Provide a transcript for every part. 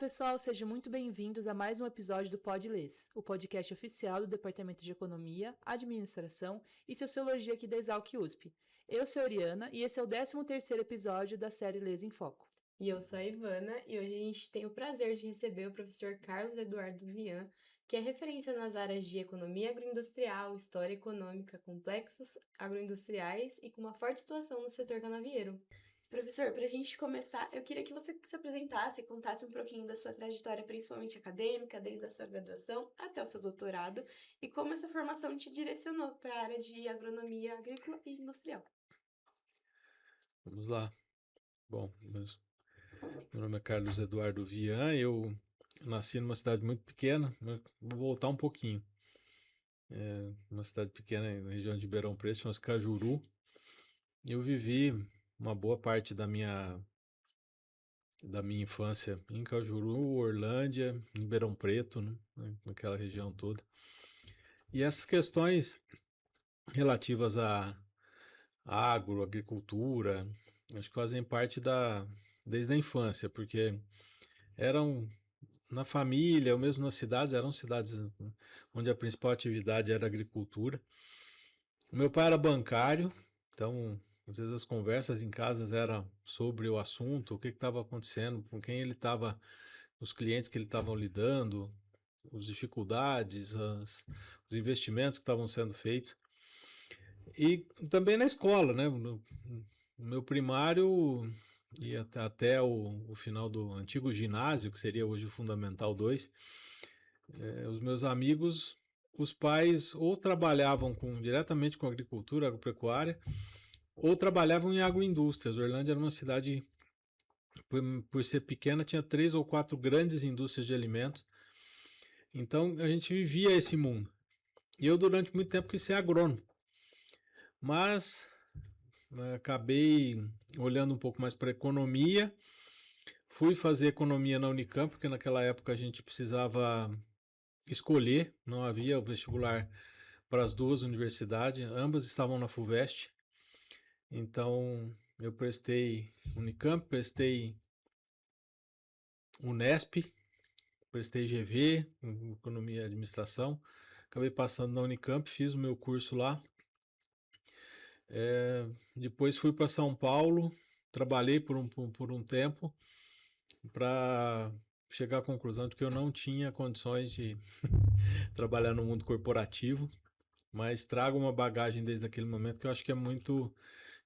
pessoal, sejam muito bem-vindos a mais um episódio do Pod Lês, o podcast oficial do Departamento de Economia, Administração e Sociologia aqui da Exalc USP. Eu sou a Oriana e esse é o 13º episódio da série Lês em Foco. E eu sou a Ivana e hoje a gente tem o prazer de receber o professor Carlos Eduardo Vian, que é referência nas áreas de economia agroindustrial, história econômica, complexos agroindustriais e com uma forte atuação no setor canavieiro. Professor, para a gente começar, eu queria que você se apresentasse e contasse um pouquinho da sua trajetória, principalmente acadêmica, desde a sua graduação até o seu doutorado, e como essa formação te direcionou para a área de agronomia agrícola e industrial. Vamos lá. Bom, meu nome é Carlos Eduardo Vian, eu nasci numa cidade muito pequena, vou voltar um pouquinho. Uma cidade pequena na região de Ribeirão Preto, chama-se Cajuru. Eu vivi uma boa parte da minha infância em Cajuru, Orlândia, em Ribeirão Preto, né, naquela região toda. E essas questões relativas à agricultura, acho que fazem parte desde a infância, porque eram na família, ou mesmo nas cidades, eram cidades onde a principal atividade era a agricultura. O meu pai era bancário, então às vezes as conversas em casa eram sobre o assunto, o que estava acontecendo, com quem ele estava, os clientes que ele estava lidando, as dificuldades, os investimentos que estavam sendo feitos. E também na escola, né? No meu primário e até o final do antigo ginásio, que seria hoje o Fundamental 2, os meus amigos, os pais ou trabalhavam diretamente com agricultura, agropecuária, ou trabalhavam em agroindústrias. Orlândia era uma cidade, por ser pequena, tinha 3 ou 4 grandes indústrias de alimentos. Então a gente vivia esse mundo. E eu durante muito tempo quis ser agrônomo. Mas acabei olhando um pouco mais para economia. Fui fazer economia na Unicamp, porque naquela época a gente precisava escolher, não havia o vestibular para as duas universidades, ambas estavam na FUVEST. Então eu prestei Unicamp, prestei Unesp, prestei GV, Economia e Administração. Acabei passando na Unicamp, fiz o meu curso lá. Depois fui para São Paulo, trabalhei por um tempo para chegar à conclusão de que eu não tinha condições de trabalhar no mundo corporativo, mas trago uma bagagem desde aquele momento que eu acho que é muito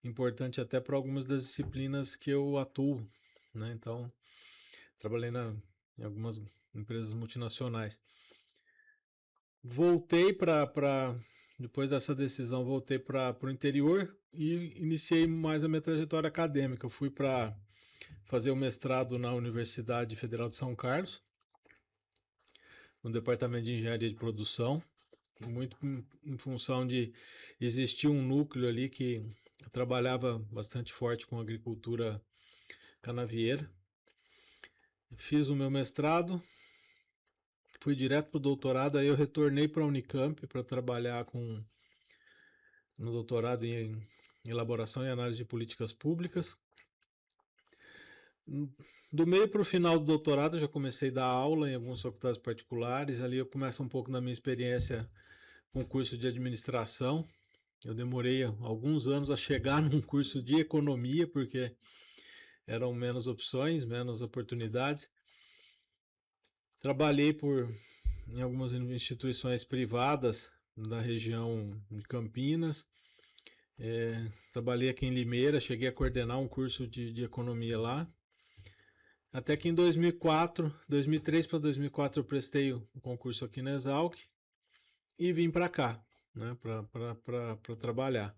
importante até para algumas das disciplinas que eu atuo, né? Então, trabalhei em algumas empresas multinacionais. Voltei depois dessa decisão, voltei para o interior e iniciei mais a minha trajetória acadêmica. Eu fui para fazer o mestrado na Universidade Federal de São Carlos, no Departamento de Engenharia de Produção, muito em função de existir um núcleo ali que trabalhava bastante forte com agricultura canavieira. Fiz o meu mestrado, fui direto para o doutorado, aí eu retornei para a Unicamp para trabalhar no doutorado em elaboração e análise de políticas públicas. Do meio para o final do doutorado, eu já comecei a dar aula em algumas faculdades particulares. Ali eu começo um pouco na minha experiência com o curso de administração. Eu demorei alguns anos a chegar num curso de economia, porque eram menos opções, menos oportunidades. Trabalhei em algumas instituições privadas da região de Campinas. Trabalhei aqui em Limeira, cheguei a coordenar um curso de economia lá. Até que em 2003 para 2004 eu prestei o concurso aqui na Exalc e vim para cá, né, para trabalhar.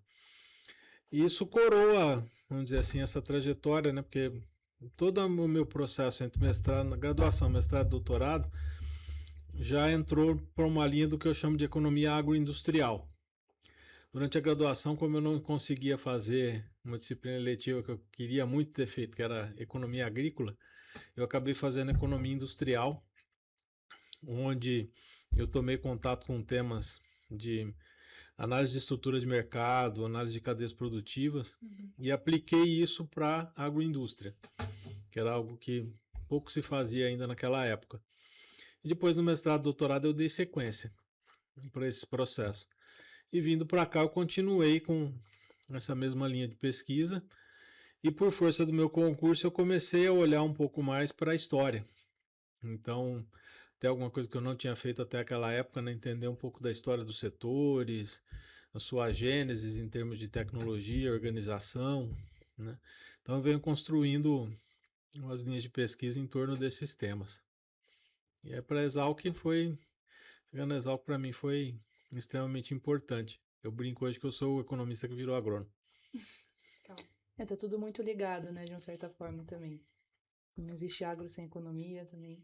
E isso coroa, vamos dizer assim, essa trajetória, né, porque todo o meu processo entre mestrado, graduação, mestrado e doutorado já entrou para uma linha do que eu chamo de economia agroindustrial. Durante a graduação, como eu não conseguia fazer uma disciplina eletiva que eu queria muito ter feito, que era economia agrícola, eu acabei fazendo economia industrial, onde eu tomei contato com temas de análise de estrutura de mercado, análise de cadeias produtivas, e apliquei isso para a agroindústria, que era algo que pouco se fazia ainda naquela época. E depois no mestrado e doutorado eu dei sequência para esse processo. E vindo para cá eu continuei com essa mesma linha de pesquisa e por força do meu concurso eu comecei a olhar um pouco mais para a história. Então, até alguma coisa que eu não tinha feito até aquela época, né? Entender um pouco da história dos setores, a sua gênese em termos de tecnologia, organização, né? Então eu venho construindo umas linhas de pesquisa em torno desses temas. E é para a Exalc chegando na Exalc para mim foi extremamente importante. Eu brinco hoje que eu sou o economista que virou agrônomo. Tá tudo muito ligado, né, de uma certa forma também. Não existe agro sem economia também.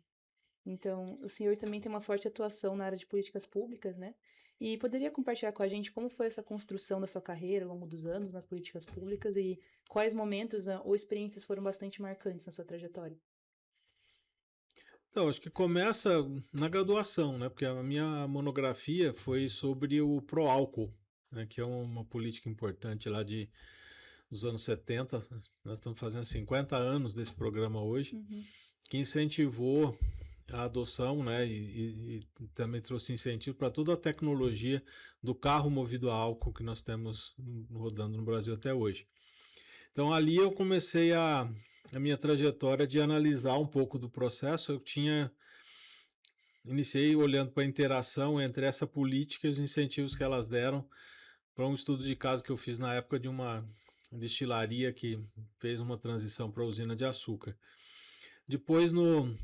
Então, o senhor também tem uma forte atuação na área de políticas públicas, né? E poderia compartilhar com a gente como foi essa construção da sua carreira ao longo dos anos nas políticas públicas e quais momentos ou experiências foram bastante marcantes na sua trajetória? Então, acho que começa na graduação, né? Porque a minha monografia foi sobre o Proálcool, né? Que é uma política importante lá dos anos 70. Nós estamos fazendo 50 anos desse programa hoje, que incentivou a adoção, né? E também trouxe incentivo para toda a tecnologia do carro movido a álcool que nós temos rodando no Brasil até hoje. Então, ali eu comecei a minha trajetória de analisar um pouco do processo. Iniciei olhando para a interação entre essa política e os incentivos que elas deram para um estudo de caso que eu fiz na época de uma destilaria que fez uma transição para a usina de açúcar. Depois, no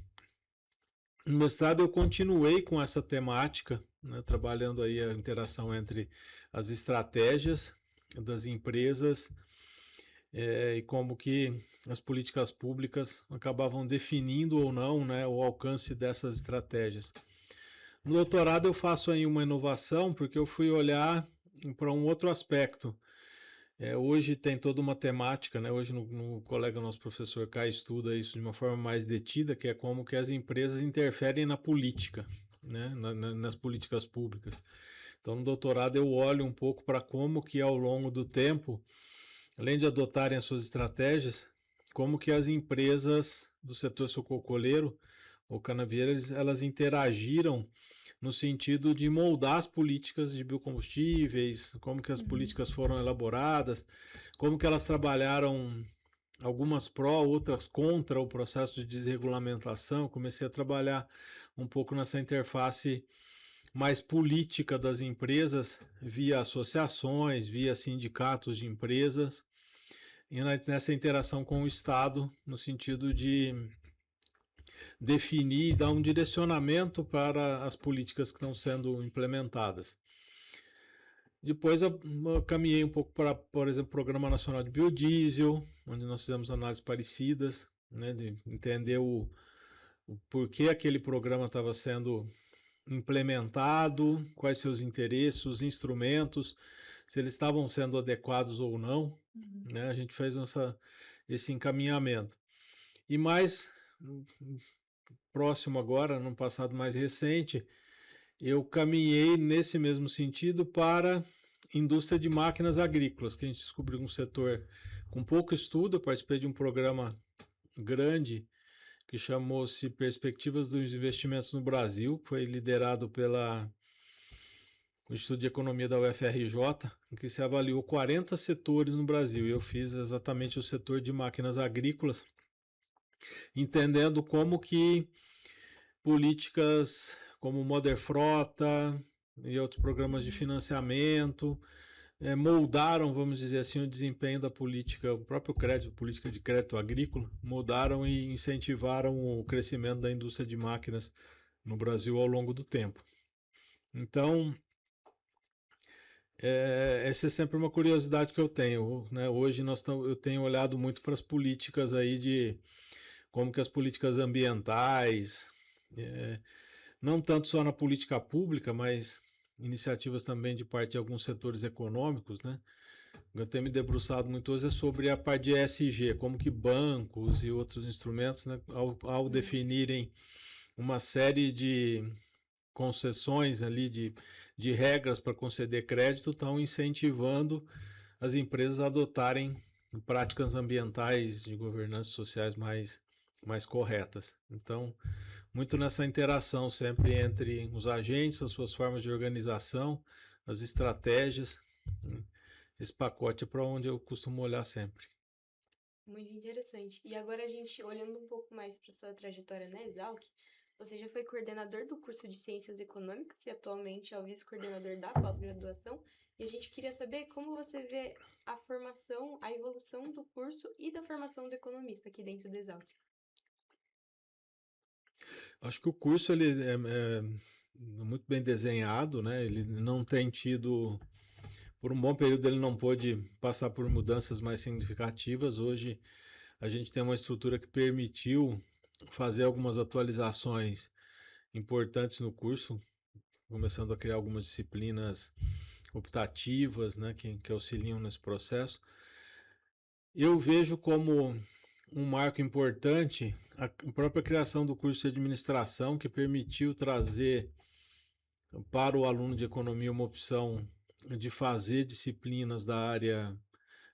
mestrado, eu continuei com essa temática, né, trabalhando aí a interação entre as estratégias das empresas e como que as políticas públicas acabavam definindo ou não, né, o alcance dessas estratégias. No doutorado eu faço aí uma inovação, porque eu fui olhar para um outro aspecto. Hoje tem toda uma temática, né? Hoje no colega nosso professor Caio estuda isso de uma forma mais detida, que é como que as empresas interferem na política, né? Nas políticas públicas. Então no doutorado eu olho um pouco para como que ao longo do tempo, além de adotarem as suas estratégias, como que as empresas do setor sucrocoleiro ou canavieiras, elas interagiram no sentido de moldar as políticas de biocombustíveis, como que as políticas foram elaboradas, como que elas trabalharam, algumas pró, outras contra o processo de desregulamentação. Comecei a trabalhar um pouco nessa interface mais política das empresas, via associações, via sindicatos de empresas, e nessa interação com o Estado, no sentido de definir e dar um direcionamento para as políticas que estão sendo implementadas. Depois eu caminhei um pouco para, por exemplo, o Programa Nacional de Biodiesel, onde nós fizemos análises parecidas, né, de entender o porquê aquele programa estava sendo implementado, quais seus interesses, os instrumentos, se eles estavam sendo adequados ou não. Né, a gente fez esse encaminhamento. E mais próximo agora, num passado mais recente, eu caminhei nesse mesmo sentido para indústria de máquinas agrícolas, que a gente descobriu um setor com pouco estudo. Eu participei de um programa grande que chamou-se Perspectivas dos Investimentos no Brasil, que foi liderado pelo Instituto de Economia da UFRJ, em que se avaliou 40 setores no Brasil. E eu fiz exatamente o setor de máquinas agrícolas, entendendo como que políticas como Moder Frota e outros programas de financiamento moldaram, vamos dizer assim, o desempenho da política, o próprio crédito, política de crédito agrícola, moldaram e incentivaram o crescimento da indústria de máquinas no Brasil ao longo do tempo. Então, essa é sempre uma curiosidade que eu tenho, né? Hoje eu tenho olhado muito para as políticas aí de como que as políticas ambientais, não tanto só na política pública, mas iniciativas também de parte de alguns setores econômicos, né? Eu tenho me debruçado muito hoje sobre a parte de ESG, como que bancos e outros instrumentos, né, ao definirem uma série de concessões ali, de regras para conceder crédito, estão incentivando as empresas a adotarem práticas ambientais de governança sociais mais mais corretas. Então, muito nessa interação sempre entre os agentes, as suas formas de organização, as estratégias, né? Esse pacote é para onde eu costumo olhar sempre. Muito interessante. E agora a gente, olhando um pouco mais para sua trajetória na Exalc, você já foi coordenador do curso de Ciências Econômicas e atualmente é o vice-coordenador da pós-graduação. E a gente queria saber como você vê a formação, a evolução do curso e da formação do economista aqui dentro do Exalc. Acho que o curso ele é muito bem desenhado, né? Ele não tem tido, por um bom período ele não pôde passar por mudanças mais significativas. Hoje a gente tem uma estrutura que permitiu fazer algumas atualizações importantes no curso, começando a criar algumas disciplinas optativas, né, que auxiliam nesse processo. Eu vejo como um marco importante a própria criação do curso de administração, que permitiu trazer para o aluno de economia uma opção de fazer disciplinas da área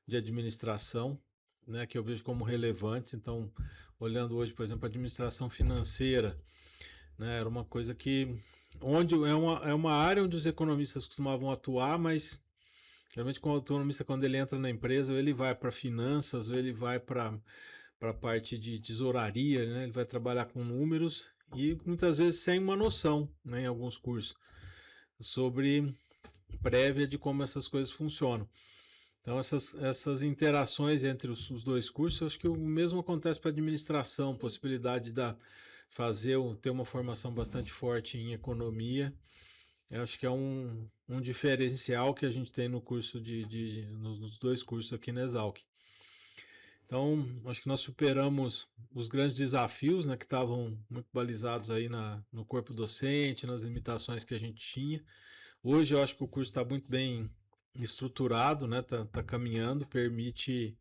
de administração, né, que eu vejo como relevantes. Então, olhando hoje, por exemplo, a administração financeira, né, era uma coisa que onde é uma área onde os economistas costumavam atuar, mas geralmente com o economista, quando ele entra na empresa, ou ele vai para finanças, ou ele vai para a parte de tesouraria, né, ele vai trabalhar com números e muitas vezes sem uma noção, né, em alguns cursos, sobre prévia de como essas coisas funcionam. Então, essas interações entre os dois cursos, eu acho que o mesmo acontece para a administração, Sim. possibilidade de ter uma formação bastante forte em economia. Eu acho que é um diferencial que a gente tem no curso nos dois cursos aqui na Exalc. Então, acho que nós superamos os grandes desafios, né, que estavam muito balizados aí no corpo docente, nas limitações que a gente tinha. Hoje eu acho que o curso está muito bem estruturado, né? Tá caminhando, permite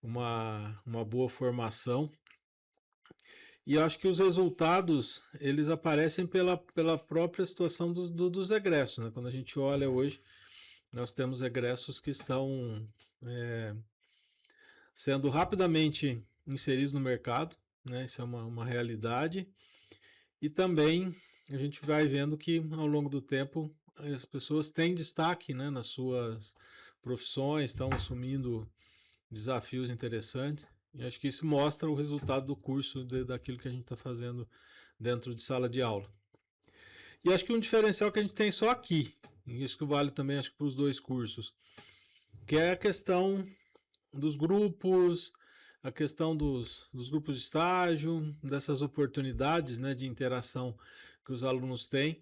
uma boa formação. E eu acho que os resultados, eles aparecem pela própria situação dos egressos, né? Quando a gente olha hoje, nós temos egressos que estão sendo rapidamente inseridos no mercado, né? Isso é uma realidade. E também a gente vai vendo que ao longo do tempo as pessoas têm destaque, né, nas suas profissões, estão assumindo desafios interessantes. E acho que isso mostra o resultado do curso, daquilo que a gente está fazendo dentro de sala de aula. E acho que um diferencial que a gente tem só aqui, e isso que vale também acho que para os dois cursos, que é a questão dos grupos, a questão dos grupos de estágio, dessas oportunidades, né, de interação que os alunos têm,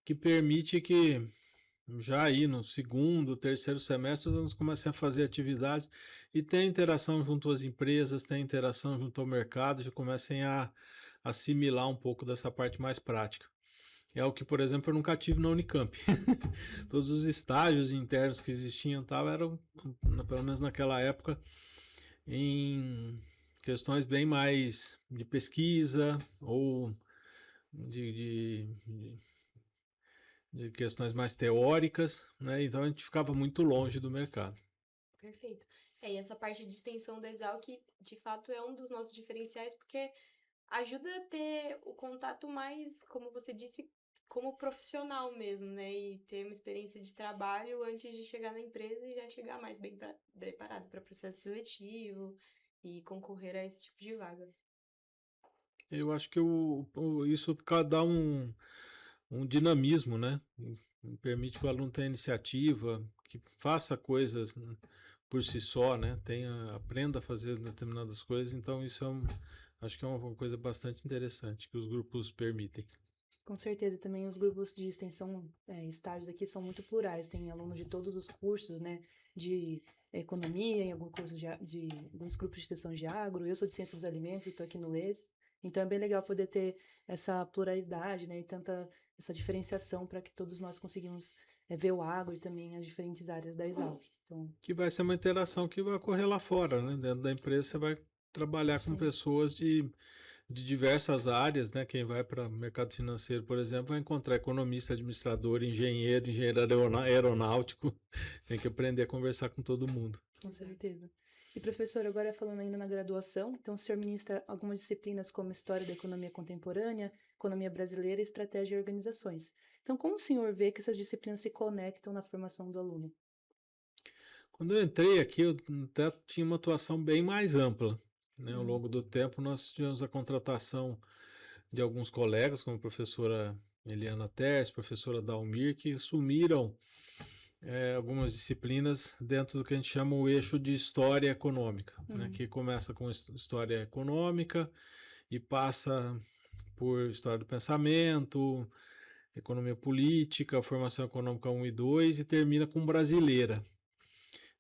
que permite que já aí no segundo, terceiro semestre, os alunos comecem a fazer atividades e tem interação junto às empresas, tem interação junto ao mercado, já comecem a assimilar um pouco dessa parte mais prática. É o que, por exemplo, eu nunca tive na Unicamp. Todos os estágios internos que existiam eram, pelo menos naquela época, em questões bem mais de pesquisa ou de questões mais teóricas, né? Então a gente ficava muito longe do mercado. Perfeito. E essa parte de extensão da Exalc, de fato, é um dos nossos diferenciais, porque ajuda a ter o contato mais, como você disse, como profissional mesmo, né? E ter uma experiência de trabalho antes de chegar na empresa e já chegar mais bem preparado para processo seletivo e concorrer a esse tipo de vaga. Eu acho que isso dá um dinamismo, né? Permite que o aluno tenha iniciativa, que faça coisas, né, por si só, né? Aprenda a fazer determinadas coisas. Então isso acho que é uma coisa bastante interessante que os grupos permitem. Com certeza, também os grupos de extensão, estágios aqui são muito plurais, tem alunos de todos os cursos, né, de economia, em alguns cursos de alguns grupos de extensão de agro, eu sou de ciência dos alimentos e estou aqui no LES, então é bem legal poder ter essa pluralidade, né, e essa diferenciação para que todos nós conseguimos ver o agro e também as diferentes áreas da Exalc. Então, Que vai ser uma interação que vai ocorrer lá fora, né? Dentro da empresa você vai trabalhar com pessoas de diversas áreas, né? Quem vai para o mercado financeiro, por exemplo, vai encontrar economista, administrador, engenheiro aeronáutico. Tem que aprender a conversar com todo mundo. com certeza. E professor, agora falando ainda na graduação, então o senhor ministra algumas disciplinas como História da Economia Contemporânea, Economia Brasileira, Estratégia e Organizações. Então, como o senhor vê que essas disciplinas se conectam na formação do aluno? Quando eu entrei aqui, eu até tinha uma atuação bem mais ampla, né? Ao longo do tempo, nós tivemos a contratação de alguns colegas, como a professora Eliana Terce, professora Dalmir, que assumiram algumas disciplinas dentro do que a gente chama o eixo de História Econômica, né? Que começa com História Econômica e passa por História do Pensamento, Economia Política, Formação Econômica 1 e 2 e termina com Brasileira.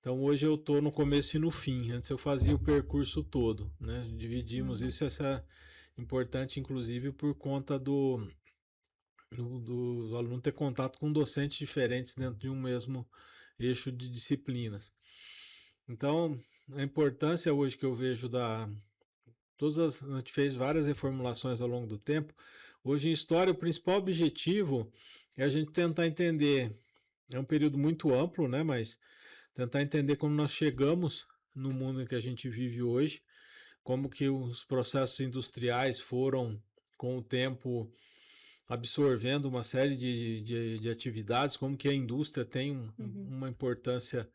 Então hoje eu estou no começo e no fim. Antes eu fazia o percurso todo, né? Dividimos isso, essa é importante, inclusive, por conta do aluno ter contato com docentes diferentes dentro de um mesmo eixo de disciplinas. Então, a importância hoje que eu vejo a gente fez várias reformulações ao longo do tempo. Hoje em História, o principal objetivo é a gente tentar entender, é um período muito amplo, né? Mas tentar entender como nós chegamos no mundo em que a gente vive hoje, como que os processos industriais foram, com o tempo, absorvendo uma série de atividades, como que a indústria tem uma importância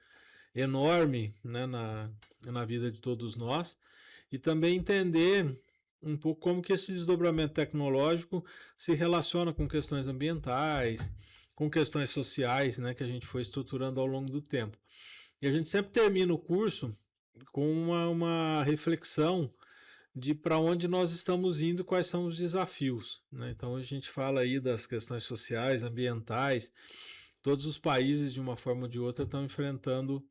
enorme, né, na vida de todos nós, e também entender um pouco como que esse desdobramento tecnológico se relaciona com questões ambientais, com questões sociais, né, que a gente foi estruturando ao longo do tempo. E a gente sempre termina o curso com uma reflexão de para onde nós estamos indo, quais são os desafios, né? Então a gente fala aí das questões sociais, ambientais, todos os países de uma forma ou de outra estão enfrentando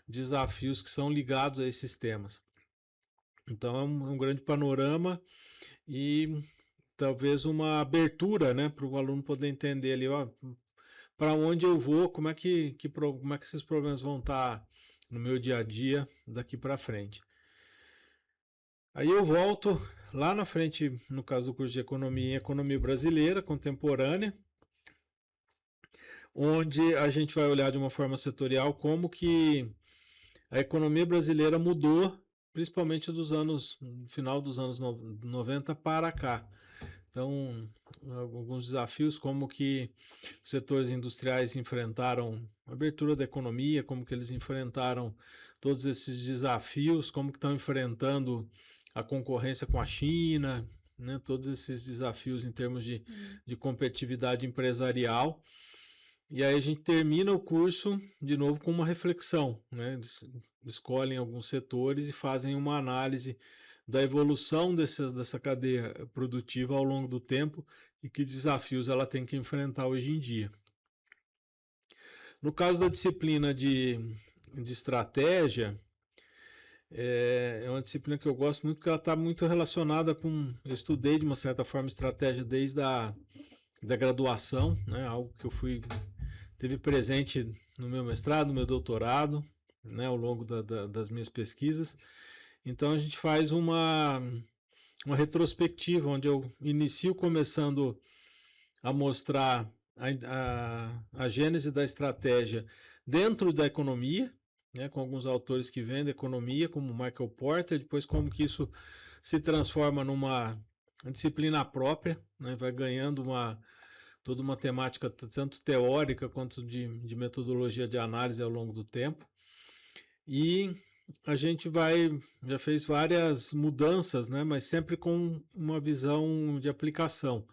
desafios que são ligados a esses temas. Então é um grande panorama e talvez uma abertura, né, para o aluno poder entender ali, ó, para onde eu vou, como é que esses problemas vão estar no meu dia a dia daqui para frente. Aí eu volto lá na frente, no caso do curso de Economia, em Economia Brasileira Contemporânea, onde a gente vai olhar de uma forma setorial como que a economia brasileira mudou, principalmente no final dos anos 90 para cá. Então, alguns desafios, como que os setores industriais enfrentaram a abertura da economia, como que eles enfrentaram todos esses desafios, como que estão enfrentando a concorrência com a China, né? Todos esses desafios em termos de competitividade empresarial. E aí a gente termina o curso, de novo, com uma reflexão, né? Eles escolhem alguns setores e fazem uma análise da evolução dessa cadeia produtiva ao longo do tempo e que desafios ela tem que enfrentar hoje em dia. No caso da disciplina de estratégia, é uma disciplina que eu gosto muito, porque ela está muito relacionada com... Eu estudei, de uma certa forma, estratégia desde da graduação, né? Algo que eu teve presente no meu mestrado, no meu doutorado, né? Ao longo das minhas pesquisas. Então, a gente faz uma retrospectiva, onde eu inicio começando a mostrar a gênese da estratégia dentro da economia, né, com alguns autores que vêm da economia, como Michael Porter, depois como que isso se transforma numa disciplina própria, né, vai ganhando toda uma temática tanto teórica quanto de metodologia de análise ao longo do tempo. E a gente já fez várias mudanças, né, mas sempre com uma visão de aplicação.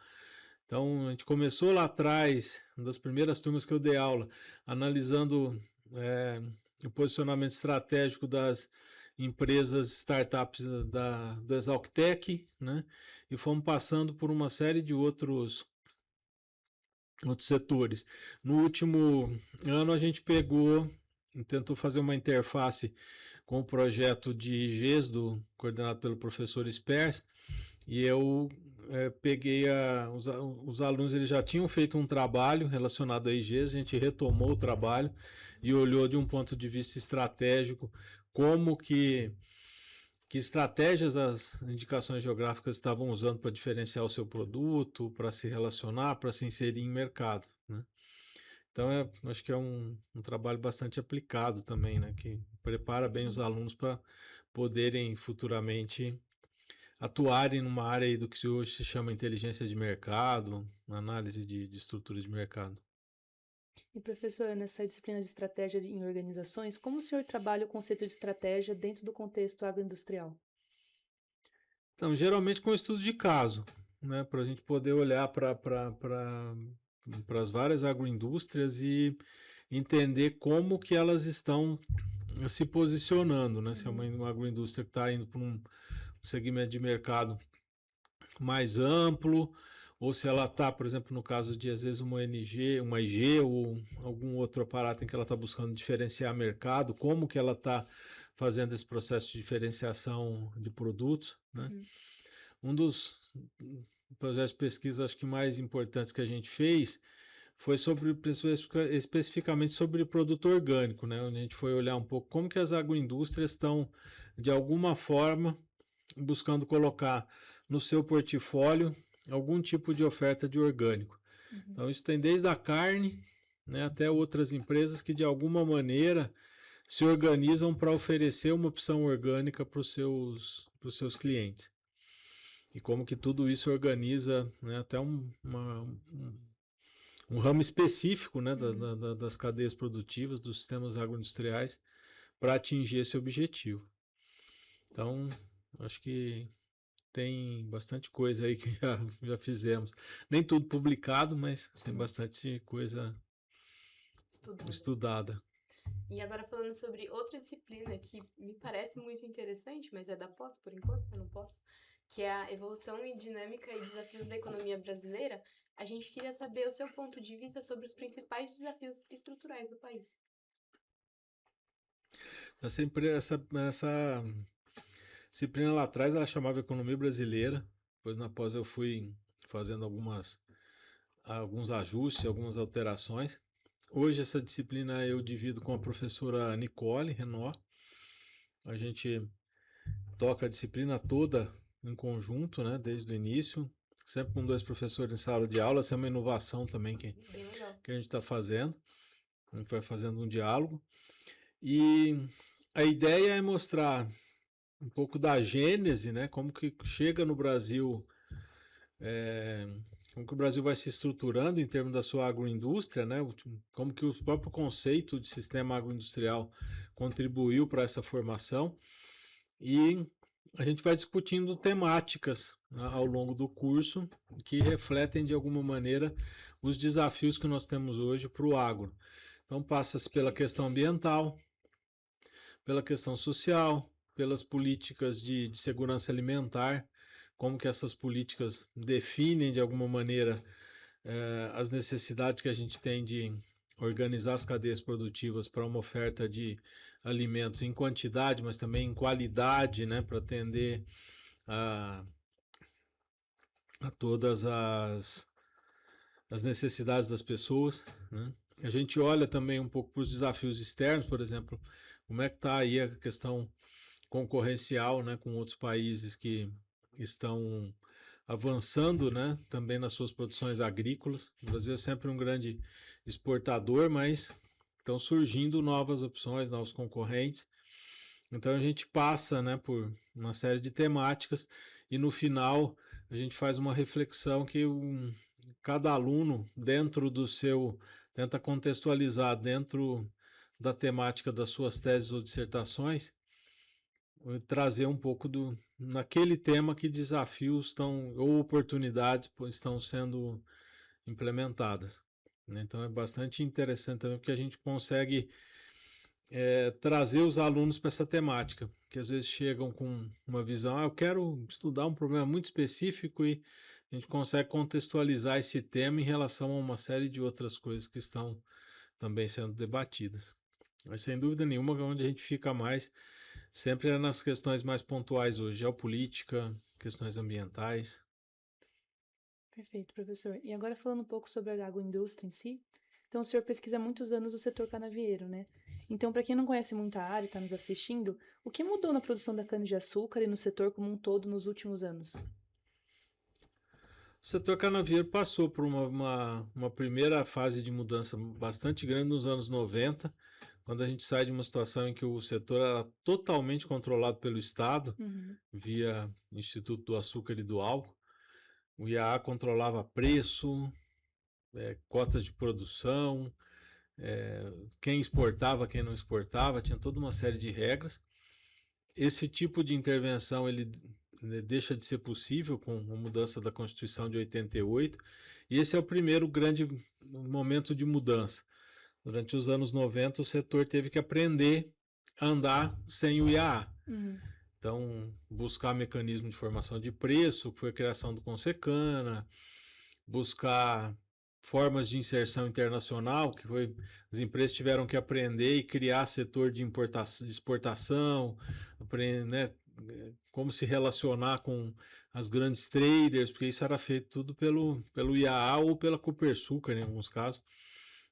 Então, a gente começou lá atrás, uma das primeiras turmas que eu dei aula, analisando o posicionamento estratégico das empresas startups do Exalctec, né? E fomos passando por uma série de outros setores. No último ano, a gente tentou fazer uma interface com o projeto de GESDO, coordenado pelo professor Spers, e eu peguei os alunos, eles já tinham feito um trabalho relacionado a IGES, a gente retomou o trabalho e olhou de um ponto de vista estratégico como que estratégias as indicações geográficas estavam usando para diferenciar o seu produto, para se relacionar, para se inserir em mercado, né? Então, acho que é um trabalho bastante aplicado também, né? Que prepara bem os alunos para poderem futuramente atuarem numa área aí do que hoje se chama inteligência de mercado, análise de estrutura de mercado. E professora, nessa disciplina de estratégia em organizações, como o senhor trabalha o conceito de estratégia dentro do contexto agroindustrial? Então, geralmente com estudo de caso, né? Para a gente poder olhar para as várias agroindústrias e entender como que elas estão se posicionando, né? Se é uma agroindústria que está indo para um segmento de mercado mais amplo, ou se ela está, por exemplo, no caso de às vezes uma ONG, uma IG ou algum outro aparato em que ela está buscando diferenciar mercado, como que ela está fazendo esse processo de diferenciação de produtos, né? Um dos projetos de pesquisa acho que mais importantes que a gente fez foi especificamente sobre produto orgânico, né? Onde a gente foi olhar um pouco como que as agroindústrias estão, de alguma forma, buscando colocar no seu portfólio algum tipo de oferta de orgânico. Então, isso tem desde a carne, né, até outras empresas que, de alguma maneira, se organizam para oferecer uma opção orgânica para os seus clientes. E como que tudo isso organiza, né, até um ramo específico, né, das cadeias produtivas, dos sistemas agroindustriais, para atingir esse objetivo. Então, acho que tem bastante coisa aí que já fizemos. Nem tudo publicado, mas tem bastante coisa estudada. E agora falando sobre outra disciplina que me parece muito interessante, mas é da pós, por enquanto, eu não posso, que é a evolução e dinâmica e desafios da economia brasileira, a gente queria saber o seu ponto de vista sobre os principais desafios estruturais do país. Essa disciplina lá atrás ela chamava Economia Brasileira, depois na pós eu fui fazendo alguns ajustes, algumas alterações. Hoje essa disciplina eu divido com a professora Nicole Renault. A gente toca a disciplina toda em conjunto, né, desde o início, sempre com 2 professores em sala de aula. Essa é uma inovação também que a gente está fazendo. A gente vai fazendo um diálogo. E a ideia é mostrar um pouco da gênese, né, como que chega no Brasil, como que o Brasil vai se estruturando em termos da sua agroindústria, né, como que o próprio conceito de sistema agroindustrial contribuiu para essa formação. E a gente vai discutindo temáticas, né, ao longo do curso que refletem de alguma maneira os desafios que nós temos hoje para o agro. Então passa-se pela questão ambiental, pela questão social, pelas políticas de segurança alimentar, como que essas políticas definem de alguma maneira as necessidades que a gente tem de organizar as cadeias produtivas para uma oferta de alimentos em quantidade, mas também em qualidade, né, para atender a todas as necessidades das pessoas, né? A gente olha também um pouco para os desafios externos, por exemplo, como é que está aí a questão concorrencial, né, com outros países que estão avançando, né, também nas suas produções agrícolas. O Brasil é sempre um grande exportador, mas estão surgindo novas opções, novos concorrentes. Então a gente passa, né, por uma série de temáticas e no final a gente faz uma reflexão que cada aluno dentro do seu tenta contextualizar dentro da temática das suas teses ou dissertações, trazer um pouco naquele tema que desafios estão ou oportunidades estão sendo implementadas, né? Então é bastante interessante também porque a gente consegue trazer os alunos para essa temática, que às vezes chegam com uma visão, eu quero estudar um problema muito específico e a gente consegue contextualizar esse tema em relação a uma série de outras coisas que estão também sendo debatidas. Mas sem dúvida nenhuma, onde a gente fica mais sempre é nas questões mais pontuais hoje, geopolítica, questões ambientais. Perfeito, professor. E agora falando um pouco sobre a agroindústria em si, então o senhor pesquisa há muitos anos o setor canavieiro, né? Então, para quem não conhece muito a área e está nos assistindo, o que mudou na produção da cana-de-açúcar e no setor como um todo nos últimos anos? O setor canavieiro passou por uma primeira fase de mudança bastante grande nos anos 90, quando a gente sai de uma situação em que o setor era totalmente controlado pelo Estado, via Instituto do Açúcar e do Álcool. O IAA controlava preço, cotas de produção, quem exportava, quem não exportava, tinha toda uma série de regras. Esse tipo de intervenção ele deixa de ser possível com a mudança da Constituição de 88, e esse é o primeiro grande momento de mudança. Durante os anos 90, o setor teve que aprender a andar sem o IAA. Então, buscar mecanismo de formação de preço, que foi a criação do Consecana, buscar formas de inserção internacional, que foi as empresas tiveram que aprender e criar setor de importação, de exportação, aprender, né, como se relacionar com as grandes traders, porque isso era feito tudo pelo IAA ou pela Copersucar, em alguns casos.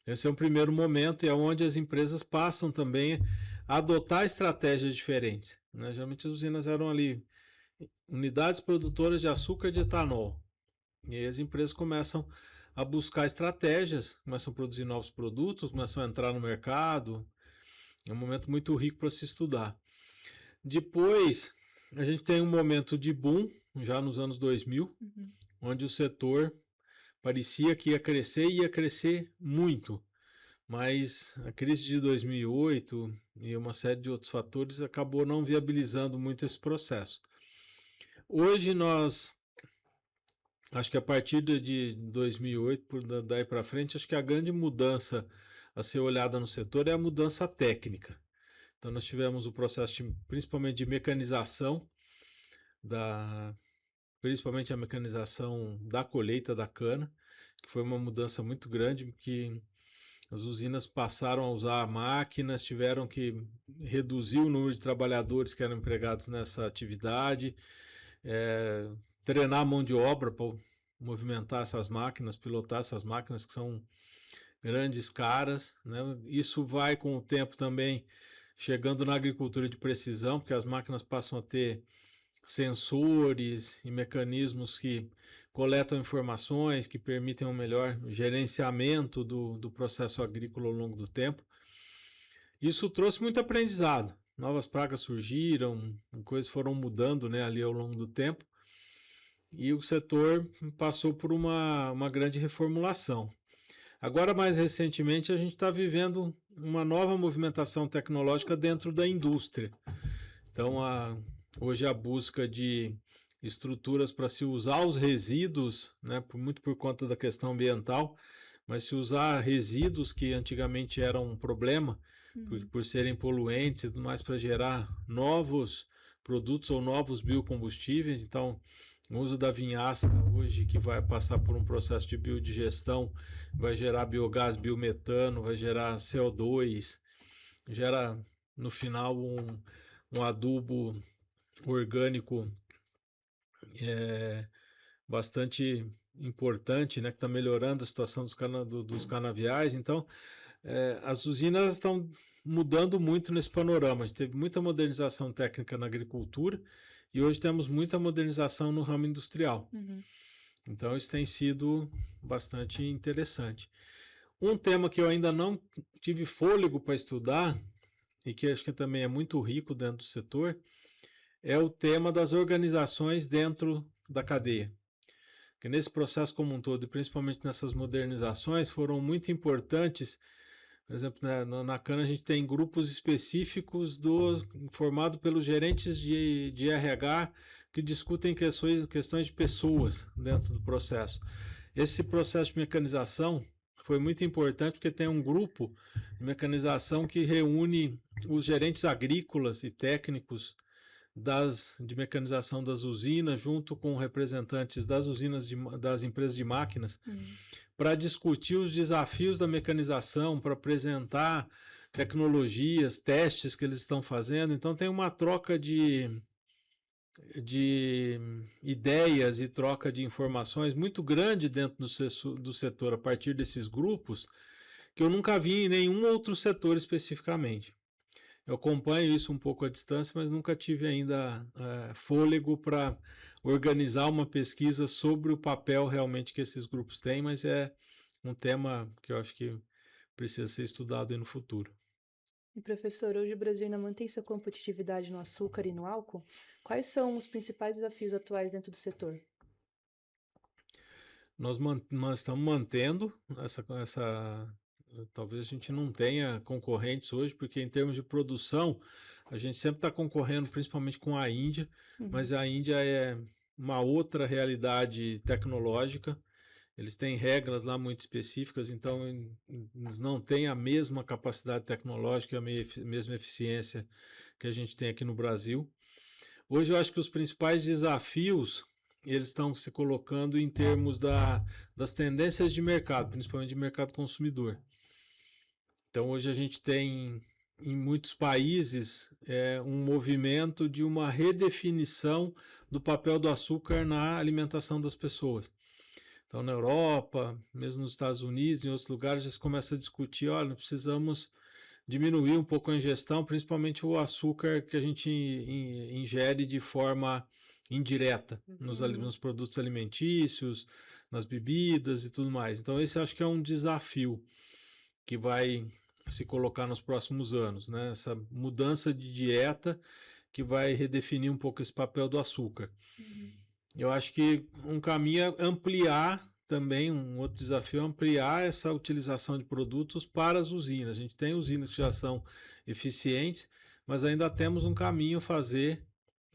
Esse é um primeiro momento e é onde as empresas passam também a adotar estratégias diferentes, né? Geralmente as usinas eram ali unidades produtoras de açúcar e de etanol. E aí as empresas começam a buscar estratégias, começam a produzir novos produtos, começam a entrar no mercado. É um momento muito rico para se estudar. Depois, a gente tem um momento de boom, já nos anos 2000, onde o setor parecia que ia crescer muito. Mas a crise de 2008 e uma série de outros fatores acabou não viabilizando muito esse processo. Hoje acho que a partir de 2008, daí para frente, acho que a grande mudança a ser olhada no setor é a mudança técnica. Então nós tivemos o processo principalmente de mecanização, principalmente a mecanização da colheita da cana, que foi uma mudança muito grande, que as usinas passaram a usar máquinas, tiveram que reduzir o número de trabalhadores que eram empregados nessa atividade, treinar a mão de obra para movimentar essas máquinas, pilotar essas máquinas que são grandes caras, né? Isso vai com o tempo também chegando na agricultura de precisão, porque as máquinas passam a ter sensores e mecanismos que coletam informações, que permitem um melhor gerenciamento do processo agrícola ao longo do tempo. Isso trouxe muito aprendizado. Novas pragas surgiram, coisas foram mudando, né, ali ao longo do tempo, e o setor passou por uma grande reformulação. Agora, mais recentemente, a gente está vivendo uma nova movimentação tecnológica dentro da indústria. Então, hoje a busca de estruturas para se usar os resíduos, né, muito por conta da questão ambiental, mas se usar resíduos que antigamente eram um problema, por serem poluentes e tudo mais, para gerar novos produtos ou novos biocombustíveis. Então, o uso da vinhaça hoje, que vai passar por um processo de biodigestão, vai gerar biogás, biometano, vai gerar CO2, gera no final um adubo orgânico bastante importante, né, que está melhorando a situação dos canaviais. Então, as usinas estão mudando muito nesse panorama. A gente teve muita modernização técnica na agricultura e hoje temos muita modernização no ramo industrial. Então, isso tem sido bastante interessante. Um tema que eu ainda não tive fôlego para estudar e que acho que também é muito rico dentro do setor é o tema das organizações dentro da cadeia. Que nesse processo como um todo, e principalmente nessas modernizações, foram muito importantes. Por exemplo, na cana a gente tem grupos específicos formados pelos gerentes de RH que discutem questões de pessoas dentro do processo. Esse processo de mecanização foi muito importante porque tem um grupo de mecanização que reúne os gerentes agrícolas e técnicos de mecanização das usinas, junto com representantes das usinas, das empresas de máquinas, para discutir os desafios da mecanização, para apresentar tecnologias, testes que eles estão fazendo. Então tem uma troca de ideias e troca de informações muito grande dentro do setor a partir desses grupos, que eu nunca vi em nenhum outro setor especificamente. Eu acompanho isso um pouco à distância, mas nunca tive ainda fôlego para organizar uma pesquisa sobre o papel realmente que esses grupos têm, mas é um tema que eu acho que precisa ser estudado aí no futuro. E professor, hoje o Brasil ainda mantém sua competitividade no açúcar e no álcool? Quais são os principais desafios atuais dentro do setor? Nós estamos mantendo talvez a gente não tenha concorrentes hoje, porque em termos de produção, a gente sempre está concorrendo principalmente com a Índia, mas a Índia é uma outra realidade tecnológica. Eles têm regras lá muito específicas, então eles não têm a mesma capacidade tecnológica, a mesma eficiência que a gente tem aqui no Brasil. Hoje eu acho que os principais desafios eles estão se colocando em termos das tendências de mercado, principalmente de mercado consumidor. Então hoje a gente tem em muitos países um movimento de uma redefinição do papel do açúcar na alimentação das pessoas. Então na Europa, mesmo nos Estados Unidos, em outros lugares, já se começa a discutir, olha, precisamos diminuir um pouco a ingestão, principalmente o açúcar que a gente ingere de forma indireta nos produtos alimentícios, nas bebidas e tudo mais. Então esse acho que é um desafio que vai se colocar nos próximos anos, né? Essa mudança de dieta que vai redefinir um pouco esse papel do açúcar. Eu acho que um caminho é ampliar também, um outro desafio é ampliar essa utilização de produtos para as usinas. A gente tem usinas que já são eficientes, mas ainda temos um caminho a fazer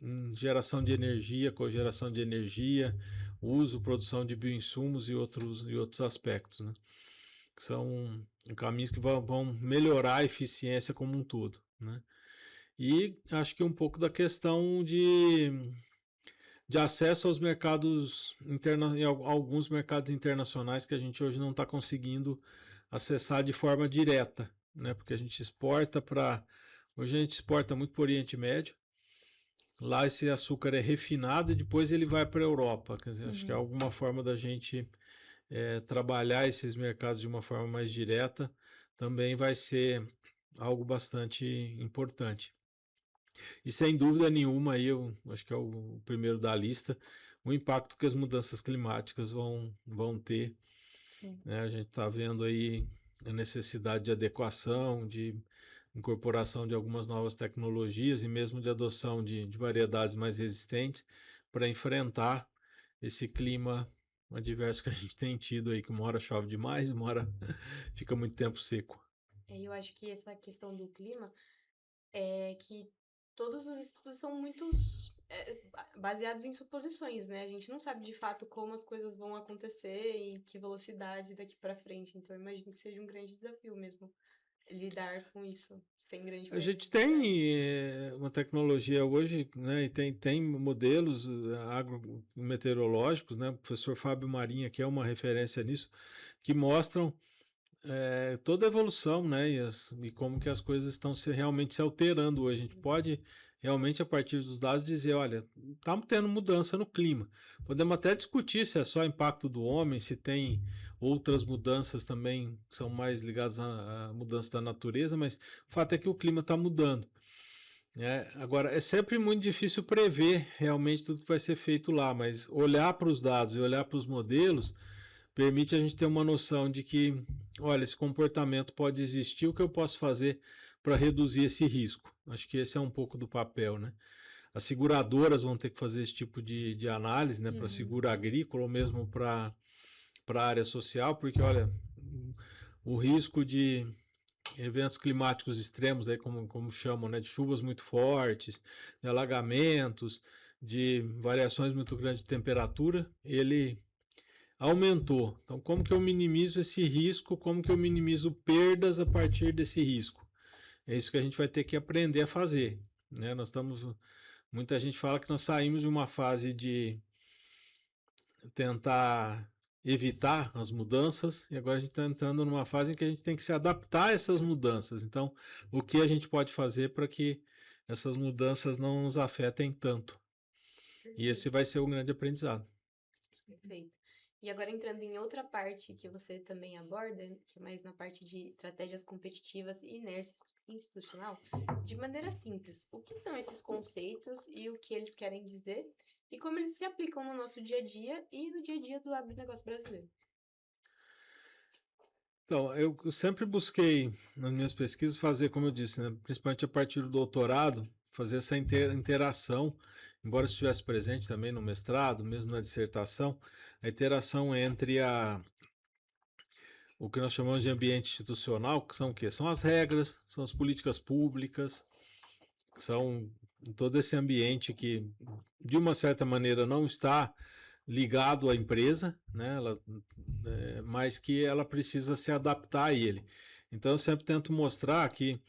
em geração de energia, cogeração de energia, uso, produção de bioinsumos e outros aspectos, né? São caminhos que vão melhorar a eficiência como um todo, né? E acho que um pouco da questão de acesso aos mercados em alguns mercados internacionais que a gente hoje não está conseguindo acessar de forma direta, né? Porque a gente exporta hoje a gente exporta muito para o Oriente Médio. Lá esse açúcar é refinado e depois ele vai para a Europa. Quer dizer, acho que é alguma forma da gente trabalhar esses mercados de uma forma mais direta também vai ser algo bastante importante. E sem dúvida nenhuma, aí eu acho que é o primeiro da lista, o impacto que as mudanças climáticas vão ter. Né? A gente está vendo aí a necessidade de adequação, de incorporação de algumas novas tecnologias e mesmo de adoção de variedades mais resistentes para enfrentar esse clima adverso que a gente tem tido aí, que uma hora chove demais, uma hora fica muito tempo seco. Eu acho que essa questão do clima é que todos os estudos são muito baseados em suposições, né? A gente não sabe de fato como as coisas vão acontecer e que velocidade daqui para frente. Então, eu imagino que seja um grande desafio mesmo lidar com isso sem grande A gente tem uma tecnologia hoje, né, e tem modelos agrometeorológicos, né, o professor Fábio Marinha, que é uma referência nisso, que mostram toda a evolução, né, e como que as coisas estão realmente se alterando hoje. A gente pode realmente, a partir dos dados, dizer, olha, estamos tendo mudança no clima. Podemos até discutir se é só impacto do homem, se tem outras mudanças também que são mais ligadas à mudança da natureza, mas o fato é que o clima está mudando. Agora, é sempre muito difícil prever realmente tudo que vai ser feito lá, mas olhar para os dados e olhar para os modelos permite a gente ter uma noção de que, olha, esse comportamento pode existir, o que eu posso fazer para reduzir esse risco? Acho que esse é um pouco do papel, né? As seguradoras vão ter que fazer esse tipo de análise, né, para seguro agrícola ou mesmo para a área social, porque, olha, o risco de eventos climáticos extremos, aí como chamam, né, de chuvas muito fortes, de alagamentos, de variações muito grandes de temperatura, ele aumentou. Então, como que eu minimizo esse risco? Como que eu minimizo perdas a partir desse risco? É isso que a gente vai ter que aprender a fazer, né? Muita gente fala que nós saímos de uma fase de tentar evitar as mudanças e agora a gente está entrando numa fase em que a gente tem que se adaptar a essas mudanças. Então, o que a gente pode fazer para que essas mudanças não nos afetem tanto? E esse vai ser um grande aprendizado. Perfeito. E agora entrando em outra parte que você também aborda, que é mais na parte de estratégias competitivas e inércia institucional, de maneira simples, o que são esses conceitos e o que eles querem dizer? e como eles se aplicam no nosso dia a dia e no dia a dia do agronegócio brasileiro. Então, eu sempre busquei, nas minhas pesquisas, fazer, como eu disse, né, principalmente a partir do doutorado, fazer essa interação, embora eu estivesse presente também no mestrado, mesmo na dissertação, a interação entre o que nós chamamos de ambiente institucional, que são o quê? São as regras, são as políticas públicas, são todo esse ambiente que, de uma certa maneira, não está ligado à empresa, né? Mas que ela precisa se adaptar a ele. Então, eu sempre tento mostrar que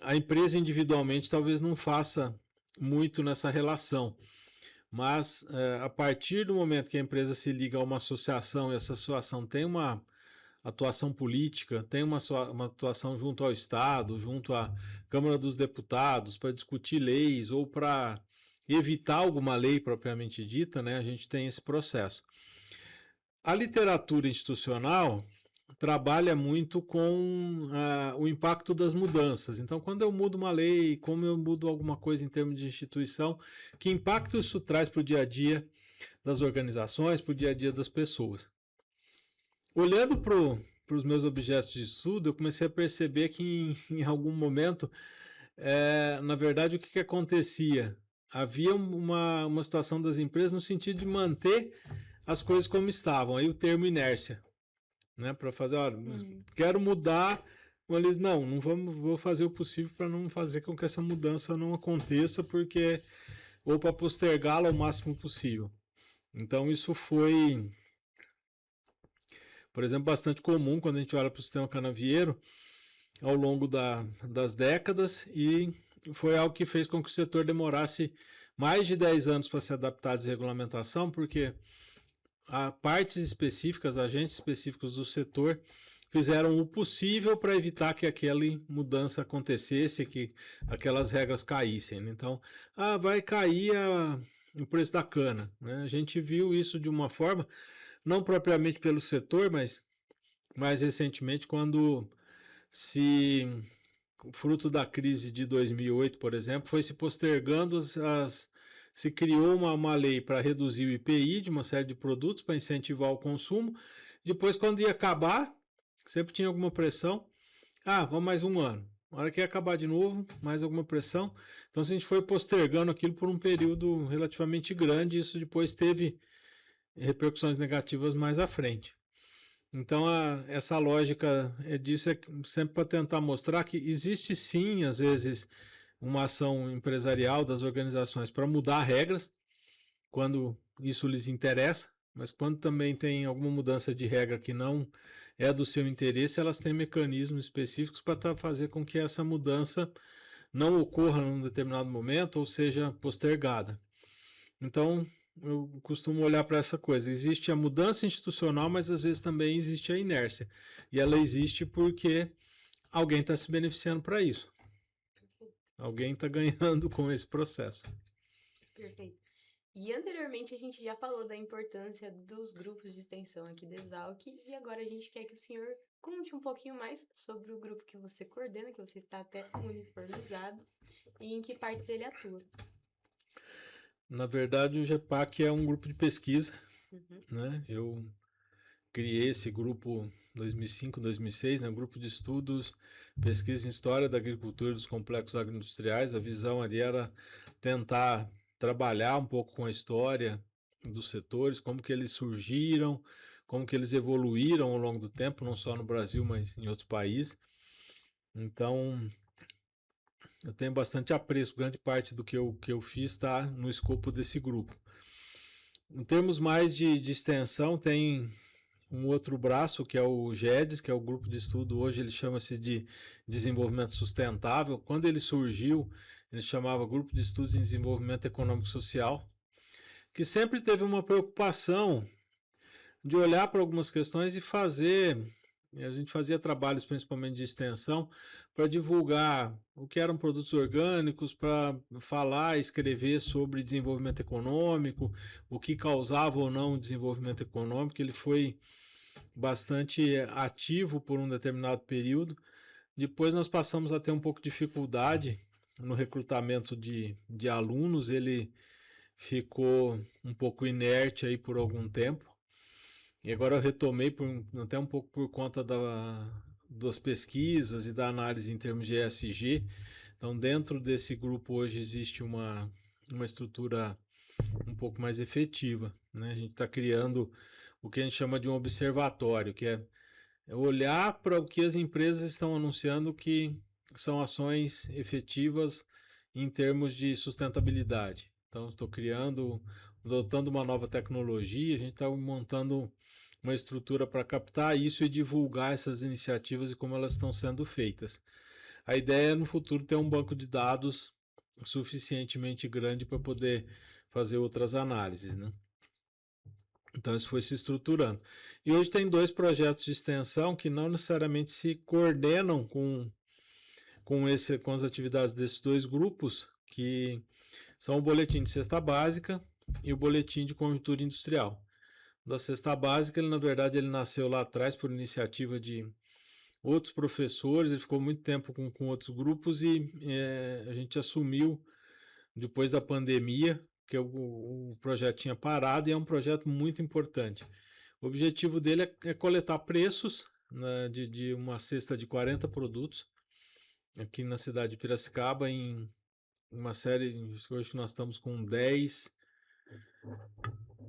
a empresa individualmente talvez não faça muito nessa relação, mas a partir do momento que a empresa se liga a uma associação e essa associação tem uma atuação política, tem uma atuação junto ao Estado, junto à Câmara dos Deputados, para discutir leis ou para evitar alguma lei propriamente dita, né? A gente tem esse processo. A literatura institucional trabalha muito com o impacto das mudanças. Então, quando eu mudo uma lei, como eu mudo alguma coisa em termos de instituição, que impacto isso traz para o dia a dia das organizações, para o dia a dia das pessoas. Olhando para os meus objetos de estudo, eu comecei a perceber que em algum momento, na verdade, o que acontecia? Havia uma situação das empresas no sentido de manter as coisas como estavam. Aí o termo inércia, né? Para fazer, olha, quero mudar, eles não vou fazer o possível para não fazer com que essa mudança não aconteça, porque ou para postergá-la o máximo possível. Então isso foi, por exemplo, bastante comum quando a gente olha para o sistema canavieiro ao longo das décadas, e foi algo que fez com que o setor demorasse mais de 10 anos para se adaptar à desregulamentação, porque partes específicas, agentes específicos do setor fizeram o possível para evitar que aquela mudança acontecesse, que aquelas regras caíssem. Então, vai cair o preço da cana, né? A gente viu isso de uma forma, não propriamente pelo setor, mas mais recentemente, quando fruto da crise de 2008, por exemplo, foi se postergando se criou uma lei para reduzir o IPI de uma série de produtos para incentivar o consumo. Depois, quando ia acabar, sempre tinha alguma pressão. Vamos mais um ano. Na hora que ia acabar de novo, mais alguma pressão. Então, a gente foi postergando aquilo por um período relativamente grande. Isso depois teve repercussões negativas mais à frente. Então, essa lógica disso é sempre para tentar mostrar que existe sim, às vezes, uma ação empresarial das organizações para mudar regras, quando isso lhes interessa, mas quando também tem alguma mudança de regra que não é do seu interesse, elas têm mecanismos específicos para fazer com que essa mudança não ocorra num determinado momento ou seja postergada. Então, eu costumo olhar para essa coisa. Existe a mudança institucional, mas às vezes também existe a inércia. E ela existe porque alguém está se beneficiando para isso. Alguém está ganhando com esse processo. Perfeito. E anteriormente a gente já falou da importância dos grupos de extensão aqui da Exalc, e agora a gente quer que o senhor conte um pouquinho mais sobre o grupo que você coordena, que você está até uniformizado, e em que partes ele atua. Na verdade, o GEPAC é um grupo de pesquisa, né? Eu criei esse grupo em 2005, 2006, né? Um grupo de estudos, pesquisa em história da agricultura e dos complexos agroindustriais. A visão ali era tentar trabalhar um pouco com a história dos setores, como que eles surgiram, como que eles evoluíram ao longo do tempo, não só no Brasil, mas em outros países. Então, eu tenho bastante apreço, grande parte do que eu fiz está no escopo desse grupo. Em termos mais de extensão, tem um outro braço, que é o GEDES, que é o grupo de estudo, hoje ele chama-se de Desenvolvimento Sustentável. Quando ele surgiu, ele chamava Grupo de Estudos em Desenvolvimento Econômico e Social, que sempre teve uma preocupação de olhar para algumas questões e a gente fazia trabalhos principalmente de extensão para divulgar o que eram produtos orgânicos, para falar, escrever sobre desenvolvimento econômico, o que causava ou não o desenvolvimento econômico. Ele foi bastante ativo por um determinado período. Depois nós passamos a ter um pouco de dificuldade no recrutamento de alunos. Ele ficou um pouco inerte aí por algum tempo. E agora eu retomei até um pouco por conta das pesquisas e da análise em termos de ESG. Então, dentro desse grupo hoje existe uma estrutura um pouco mais efetiva, né? A gente está criando o que a gente chama de um observatório, que é olhar para o que as empresas estão anunciando que são ações efetivas em termos de sustentabilidade. Então, estou adotando uma nova tecnologia, a gente está montando uma estrutura para captar isso e divulgar essas iniciativas e como elas estão sendo feitas. A ideia é, no futuro, ter um banco de dados suficientemente grande para poder fazer outras análises, né? Então, isso foi se estruturando. E hoje tem 2 projetos de extensão que não necessariamente se coordenam com as atividades desses 2 grupos, que são o Boletim de Cesta Básica e o Boletim de Conjuntura Industrial. Da Cesta Básica, na verdade, ele nasceu lá atrás por iniciativa de outros professores, ele ficou muito tempo com outros grupos e a gente assumiu depois da pandemia, que o projeto tinha parado, e é um projeto muito importante. O objetivo dele é coletar preços, né, de uma cesta de 40 produtos aqui na cidade de Piracicaba, em uma série, hoje nós estamos com 10,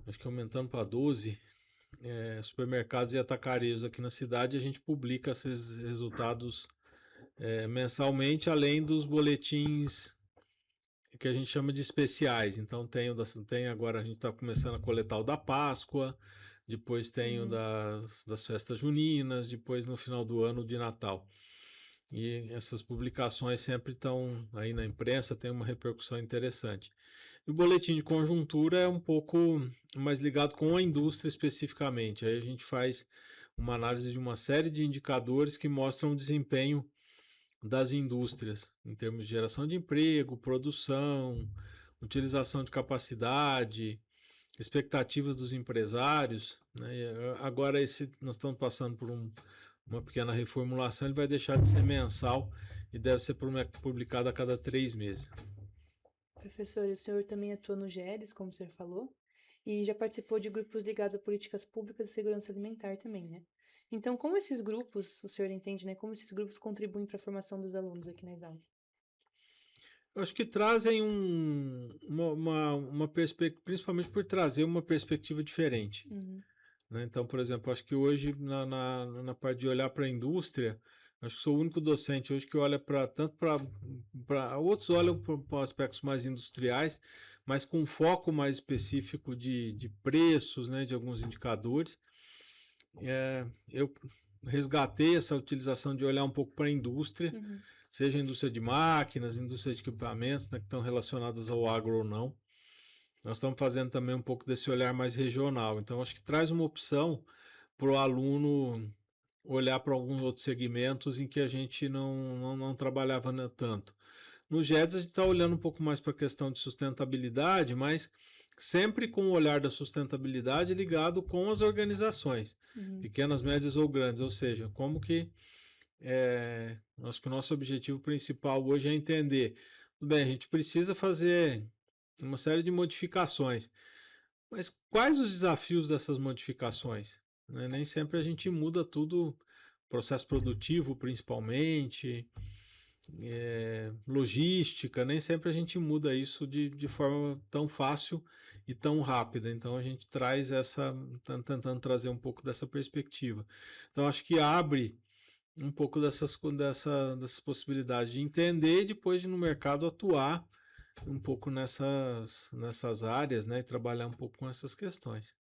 acho que aumentando para 12 supermercados e atacarejos aqui na cidade. A gente publica esses resultados mensalmente, além dos boletins que a gente chama de especiais. Então tem agora, a gente está começando a coletar o da Páscoa, depois tem o das festas juninas, depois no final do ano de Natal. E essas publicações sempre estão aí na imprensa, tem uma repercussão interessante. E o boletim de conjuntura é um pouco mais ligado com a indústria especificamente. Aí a gente faz uma análise de uma série de indicadores que mostram o desempenho das indústrias, em termos de geração de emprego, produção, utilização de capacidade, expectativas dos empresários, né? E agora nós estamos passando por uma pequena reformulação, ele vai deixar de ser mensal e deve ser publicado a cada 3 meses. Professor, o senhor também atua no GEDES, como o senhor falou, e já participou de grupos ligados a políticas públicas e segurança alimentar também, né? Então, como esses grupos, o senhor entende, né? Como esses grupos contribuem para a formação dos alunos aqui na Exalc? Eu acho que trazem uma perspectiva, principalmente por trazer uma perspectiva diferente. Né? Então, por exemplo, acho que hoje, na parte de olhar para a indústria, acho que sou o único docente hoje que olha tanto para outros olham para aspectos mais industriais, mas com foco mais específico de preços, né, de alguns indicadores. Eu resgatei essa utilização de olhar um pouco para a indústria, seja a indústria de máquinas, indústria de equipamentos, né, que estão relacionadas ao agro ou não. Nós estamos fazendo também um pouco desse olhar mais regional. Então, acho que traz uma opção para o aluno olhar para alguns outros segmentos em que a gente não trabalhava tanto. No GEDES, a gente está olhando um pouco mais para a questão de sustentabilidade, mas sempre com o olhar da sustentabilidade ligado com as organizações, pequenas, médias ou grandes. Ou seja, como que acho que o nosso objetivo principal hoje é entender, tudo bem, a gente precisa fazer uma série de modificações, mas quais os desafios dessas modificações? Né? Nem sempre a gente muda tudo, processo produtivo principalmente, logística, nem sempre a gente muda isso de forma tão fácil e tão rápida. Então a gente está tentando trazer um pouco dessa perspectiva. Então acho que abre um pouco dessas possibilidades de entender e depois de no mercado atuar um pouco nessas áreas, né, e trabalhar um pouco com essas questões.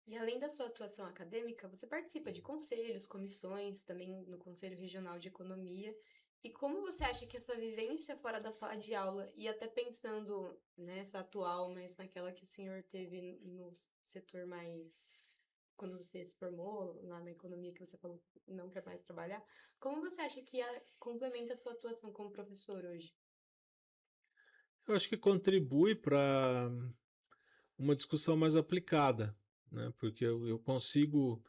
E além da sua atuação acadêmica, você participa de conselhos, comissões, também no Conselho Regional de Economia. E como você acha que essa vivência fora da sala de aula, e até pensando nessa atual, mas naquela que o senhor teve no setor mais... quando você se formou lá na economia, que você falou que não quer mais trabalhar, como você acha que complementa a sua atuação como professor hoje? Eu acho que contribui para uma discussão mais aplicada, né? Porque eu consigo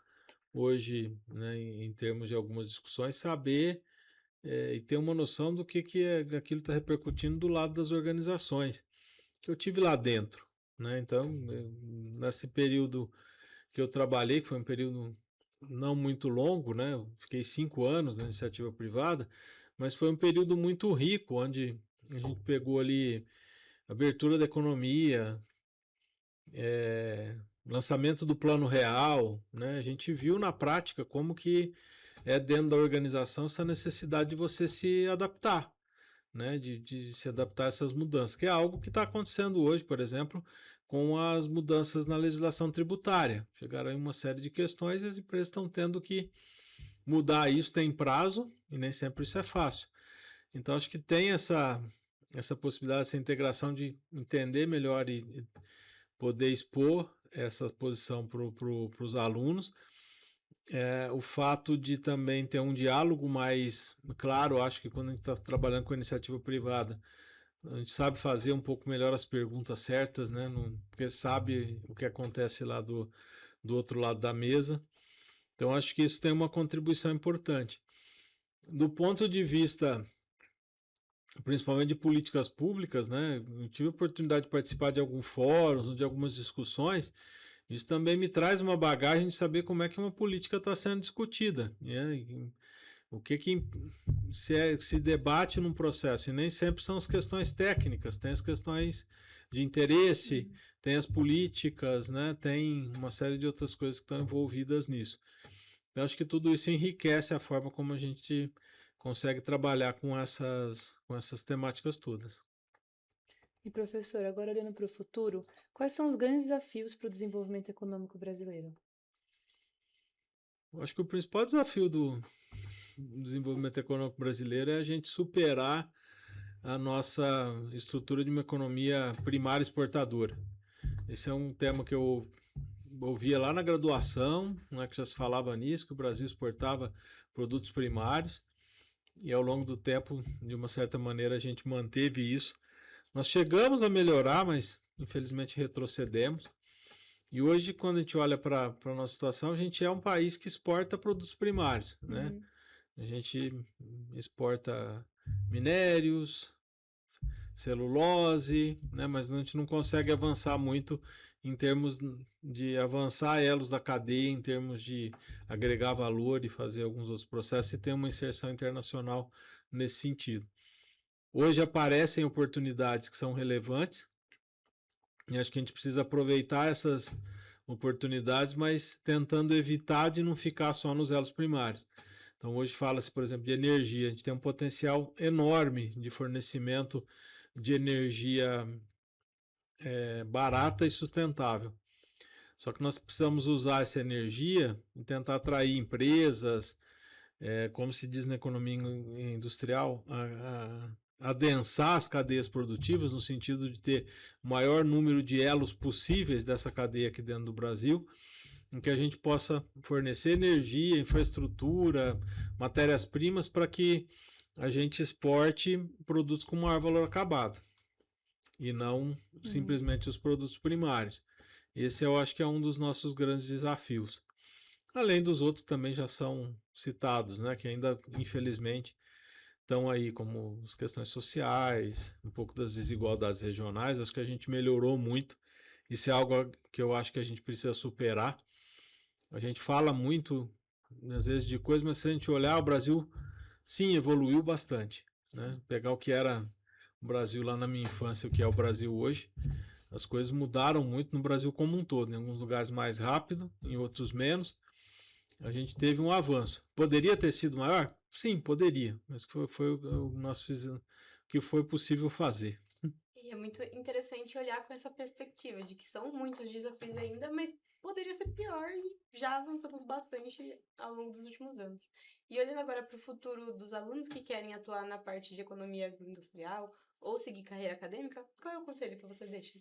hoje, né, em termos de algumas discussões, saber e ter uma noção do que aquilo está repercutindo do lado das organizações. que eu tive lá dentro, né? Então, nesse período que eu trabalhei, que foi um período não muito longo, né? Eu fiquei 5 anos na iniciativa privada, mas foi um período muito rico, onde a gente pegou ali abertura da economia, lançamento do Plano Real, né? A gente viu na prática como que é dentro da organização essa necessidade de você se adaptar, né? De se adaptar a essas mudanças, que é algo que está acontecendo hoje, por exemplo, com as mudanças na legislação tributária. Chegaram aí uma série de questões e as empresas estão tendo que mudar isso, tem prazo, e nem sempre isso é fácil. Então, acho que tem essa possibilidade, essa integração de entender melhor e poder expor essa posição para os alunos. O fato de também ter um diálogo mais claro, acho que quando a gente está trabalhando com a iniciativa privada, a gente sabe fazer um pouco melhor as perguntas certas, né? Porque sabe o que acontece lá do outro lado da mesa. Então, acho que isso tem uma contribuição importante. Do ponto de vista, principalmente de políticas públicas, né? Eu tive a oportunidade de participar de alguns fóruns, de algumas discussões. Isso também me traz uma bagagem de saber como é que uma política está sendo discutida, né? O que se debate num processo, e nem sempre são as questões técnicas, tem as questões de interesse, tem as políticas, né? Tem uma série de outras coisas que estão envolvidas nisso. Eu acho que tudo isso enriquece a forma como a gente consegue trabalhar com essas temáticas todas. E professor, agora olhando para o futuro, quais são os grandes desafios para o desenvolvimento econômico brasileiro? Eu acho que o principal desafio do desenvolvimento econômico brasileiro é a gente superar a nossa estrutura de uma economia primária exportadora. Esse é um tema que eu ouvia lá na graduação, né, que já se falava nisso, que o Brasil exportava produtos primários, e ao longo do tempo, de uma certa maneira, a gente manteve isso. Nós chegamos a melhorar, mas infelizmente retrocedemos. E hoje, quando a gente olha para a nossa situação, a gente é um país que exporta produtos primários, né? A gente exporta minérios, celulose, né? Mas a gente não consegue avançar muito em termos de avançar elos da cadeia, em termos de agregar valor e fazer alguns outros processos e ter uma inserção internacional nesse sentido. Hoje aparecem oportunidades que são relevantes e acho que a gente precisa aproveitar essas oportunidades, mas tentando evitar de não ficar só nos elos primários. Então hoje fala-se, por exemplo, de energia. A gente tem um potencial enorme de fornecimento de energia barata e sustentável. Só que nós precisamos usar essa energia e tentar atrair empresas, como se diz na economia industrial, adensar as cadeias produtivas, no sentido de ter o maior número de elos possíveis dessa cadeia aqui dentro do Brasil, em que a gente possa fornecer energia, infraestrutura, matérias-primas para que a gente exporte produtos com maior valor acabado e não simplesmente os produtos primários. Esse eu acho que é um dos nossos grandes desafios. Além dos outros que também já são citados, né, que ainda, infelizmente, estão aí, como as questões sociais, um pouco das desigualdades regionais. Acho que a gente melhorou muito. Isso é algo que eu acho que a gente precisa superar. A gente fala muito, às vezes, de coisas, mas se a gente olhar, o Brasil, sim, evoluiu bastante, né? Pegar o que era o Brasil lá na minha infância, o que é o Brasil hoje, as coisas mudaram muito no Brasil como um todo. Em alguns lugares mais rápido, em outros menos. A gente teve um avanço. Poderia ter sido maior? Sim, poderia, mas foi o nosso que foi possível fazer. E é muito interessante olhar com essa perspectiva de que são muitos desafios ainda, mas poderia ser pior e já avançamos bastante ao longo dos últimos anos. E olhando agora para o futuro dos alunos que querem atuar na parte de economia agroindustrial ou seguir carreira acadêmica, qual é o conselho que você deixa?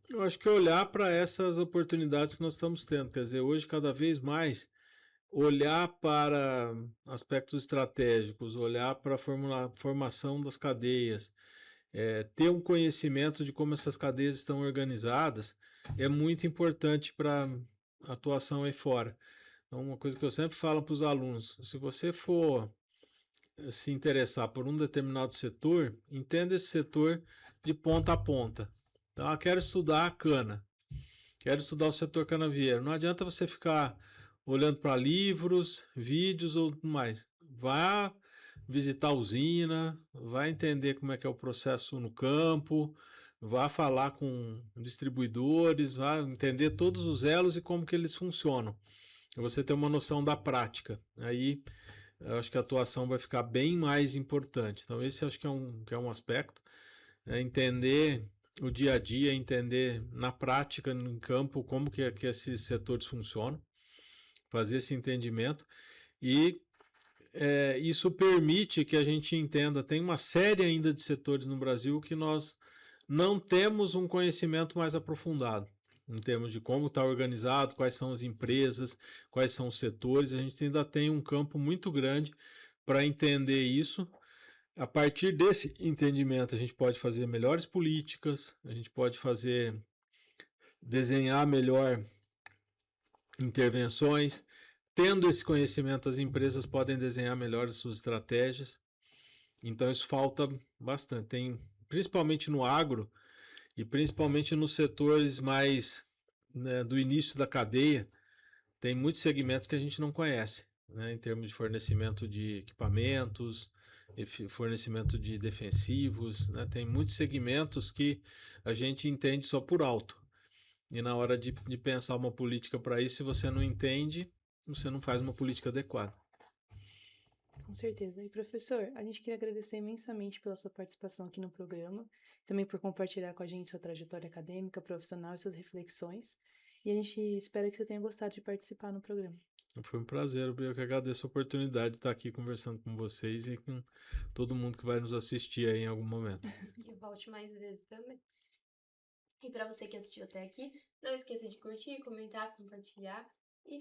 Eu acho que olhar para essas oportunidades que nós estamos tendo, quer dizer, hoje cada vez mais olhar para aspectos estratégicos, olhar para a formação das cadeias, ter um conhecimento de como essas cadeias estão organizadas é muito importante para a atuação aí fora. Então, uma coisa que eu sempre falo para os alunos, se você for se interessar por um determinado setor, entenda esse setor de ponta a ponta. Então, quero estudar a cana, quero estudar o setor canavieiro. Não adianta você ficar olhando para livros, vídeos ou tudo mais. Vá visitar a usina, vá entender como é que é o processo no campo, vá falar com distribuidores, vá entender todos os elos e como que eles funcionam. Você ter uma noção da prática. Aí eu acho que a atuação vai ficar bem mais importante. Então, esse acho que é um aspecto. Entender o dia a dia, entender na prática, no campo, como que esses setores funcionam, fazer esse entendimento. E isso permite que a gente entenda, tem uma série ainda de setores no Brasil que nós não temos um conhecimento mais aprofundado, em termos de como está organizado, quais são as empresas, quais são os setores. A gente ainda tem um campo muito grande para entender isso. A partir desse entendimento, a gente pode fazer melhores políticas, a gente pode desenhar melhor intervenções. Tendo esse conhecimento, as empresas podem desenhar melhor as suas estratégias. Então, isso falta bastante. Tem, principalmente no agro e principalmente nos setores mais, né, do início da cadeia, tem muitos segmentos que a gente não conhece, né, em termos de fornecimento de equipamentos, fornecimento de defensivos, né, tem muitos segmentos que a gente entende só por alto. E na hora de pensar uma política para isso, se você não entende, você não faz uma política adequada. Com certeza. E professor, a gente queria agradecer imensamente pela sua participação aqui no programa, também por compartilhar com a gente sua trajetória acadêmica, profissional e suas reflexões. E a gente espera que você tenha gostado de participar no programa. Foi um prazer, eu que agradeço a oportunidade de estar aqui conversando com vocês e com todo mundo que vai nos assistir aí em algum momento. E volte mais vezes também. E para você que assistiu até aqui, não esqueça de curtir, comentar, compartilhar